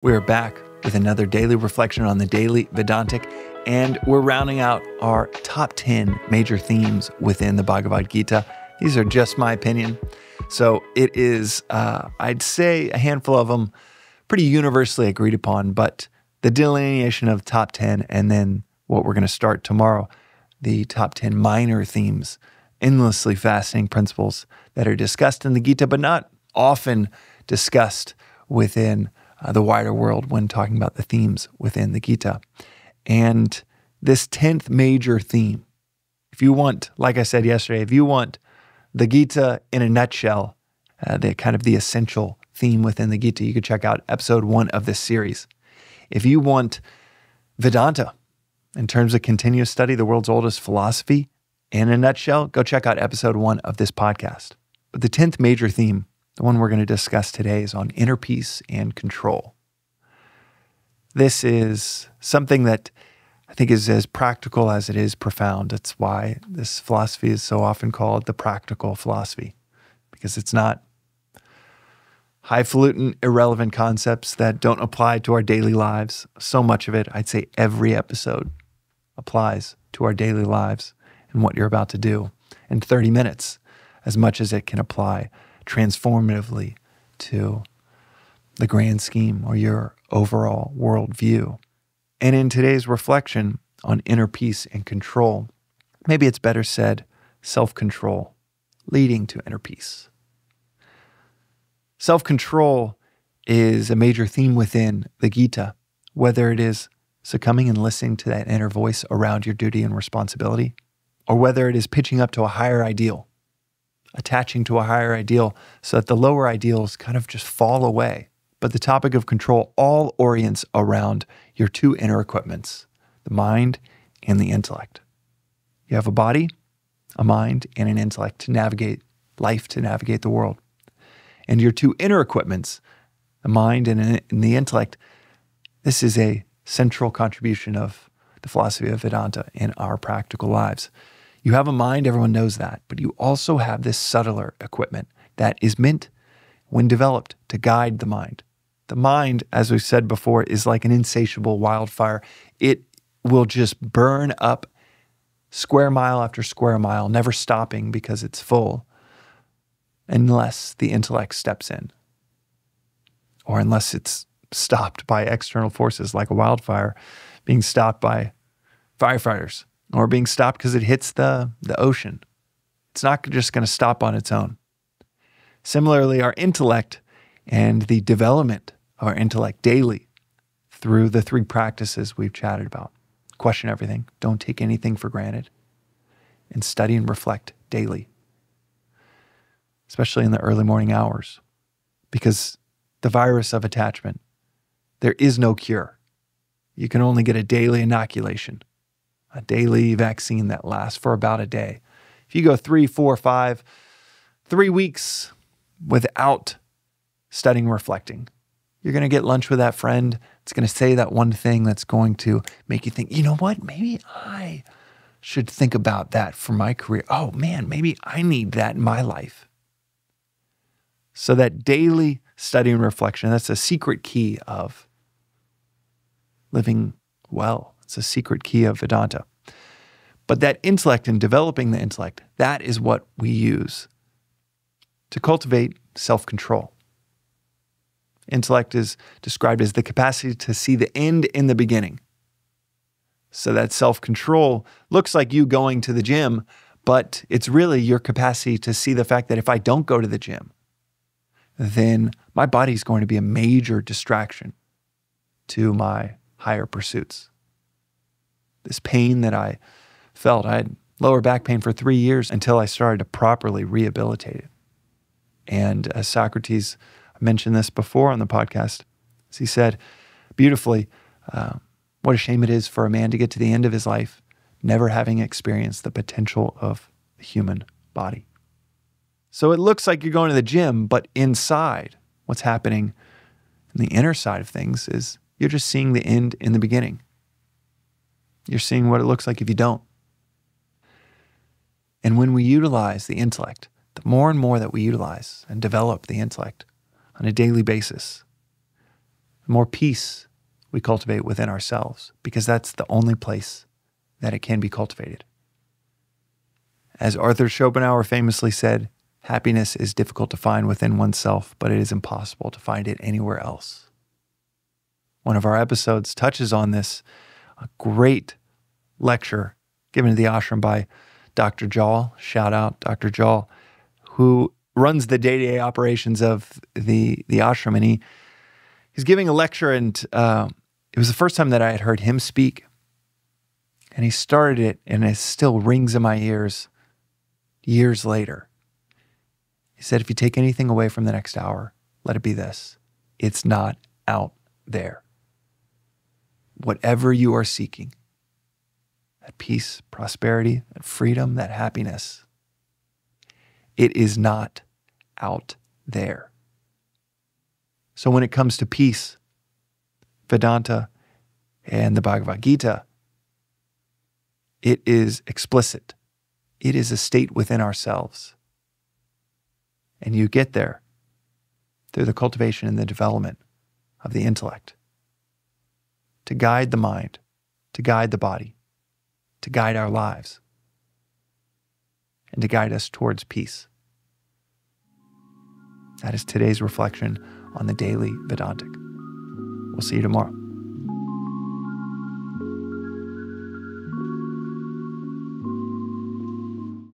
We're back with another daily reflection on the daily Vedantic, and we're rounding out our top 10 major themes within the Bhagavad Gita. These are just my opinion. So it is, I'd say a handful of them pretty universally agreed upon, but the delineation of the top 10 and then what we're going to start tomorrow, the top 10 minor themes, endlessly fascinating principles that are discussed in the Gita, but not often discussed within the wider world when talking about the themes within the Gita. And this 10th major theme, if you want, like I said yesterday, if you want the Gita in a nutshell, the essential theme within the Gita, you could check out episode 1 of this series. If you want Vedanta in terms of continuous study, the world's oldest philosophy, in a nutshell, go check out episode 1 of this podcast. But the 10th major theme, the one we're going to discuss today, is on inner peace and control. This is something that I think is as practical as it is profound. That's why this philosophy is so often called the practical philosophy, because it's not highfalutin, irrelevant concepts that don't apply to our daily lives. So much of it, I'd say every episode, applies to our daily lives and what you're about to do in 30 minutes, as much as it can apply transformatively to the grand scheme or your overall worldview. And in today's reflection on inner peace and control, maybe it's better said self-control leading to inner peace. Self-control is a major theme within the Gita, whether it is succumbing and listening to that inner voice around your duty and responsibility, or whether it is pitching up to a higher ideal, attaching to a higher ideal so that the lower ideals kind of just fall away. But the topic of control all orients around your two inner equipments, the mind and the intellect. You have a body, a mind, and an intellect to navigate life, to navigate the world. And your two inner equipments, the mind and the intellect, this is a central contribution of the philosophy of Vedanta in our practical lives. You have a mind, everyone knows that, but you also have this subtler equipment that is meant, when developed, to guide the mind. The mind, as we've said before, is like an insatiable wildfire. It will just burn up square mile after square mile, never stopping because it's full, unless the intellect steps in, or unless it's stopped by external forces like a wildfire being stopped by firefighters, or being stopped because it hits the ocean. It's not just going to stop on its own. Similarly, our intellect and the development of our intellect daily through the 3 practices we've chatted about. Question everything, don't take anything for granted, and study and reflect daily, especially in the early morning hours, because the virus of attachment, there is no cure. You can only get a daily inoculation, a daily vaccine that lasts for about a day. If you go 3, 4, 5, 3 weeks without studying, reflecting, you're going to get lunch with that friend. It's going to say that one thing that's going to make you think, you know what, maybe I should think about that for my career. Oh man, maybe I need that in my life. So that daily study and reflection, that's a secret key of living well. It's a secret key of Vedanta. But that intellect and developing the intellect, that is what we use to cultivate self-control. Intellect is described as the capacity to see the end in the beginning. So that self-control looks like you going to the gym, but it's really your capacity to see the fact that if I don't go to the gym, then my body's going to be a major distraction to my higher pursuits. This pain that I felt, I had lower back pain for 3 years until I started to properly rehabilitate it. And as Socrates, I mentioned this before on the podcast, as he said beautifully, what a shame it is for a man to get to the end of his life never having experienced the potential of the human body. So it looks like you're going to the gym, but inside, what's happening in the inner side of things is you're just seeing the end in the beginning. You're seeing what it looks like if you don't. And when we utilize the intellect, the more and more that we utilize and develop the intellect on a daily basis, the more peace we cultivate within ourselves, because that's the only place that it can be cultivated. As Arthur Schopenhauer famously said, happiness is difficult to find within oneself, but it is impossible to find it anywhere else. One of our episodes touches on this, a great lecture given to the ashram by Dr. Jal, shout out Dr. Jal, who runs the day-to-day operations of the ashram. And he's giving a lecture, and it was the first time that I had heard him speak. And he started it, and it still rings in my ears years later. He said, if you take anything away from the next hour, let it be this: it's not out there. Whatever you are seeking, that peace, prosperity, that freedom, that happiness, it is not out there. So when it comes to peace, Vedanta and the Bhagavad Gita, it is explicit. It is a state within ourselves. And you get there through the cultivation and the development of the intellect to guide the mind, to guide the body, to guide our lives, and to guide us towards peace. That is today's reflection on the Daily Vedantic. We'll see you tomorrow.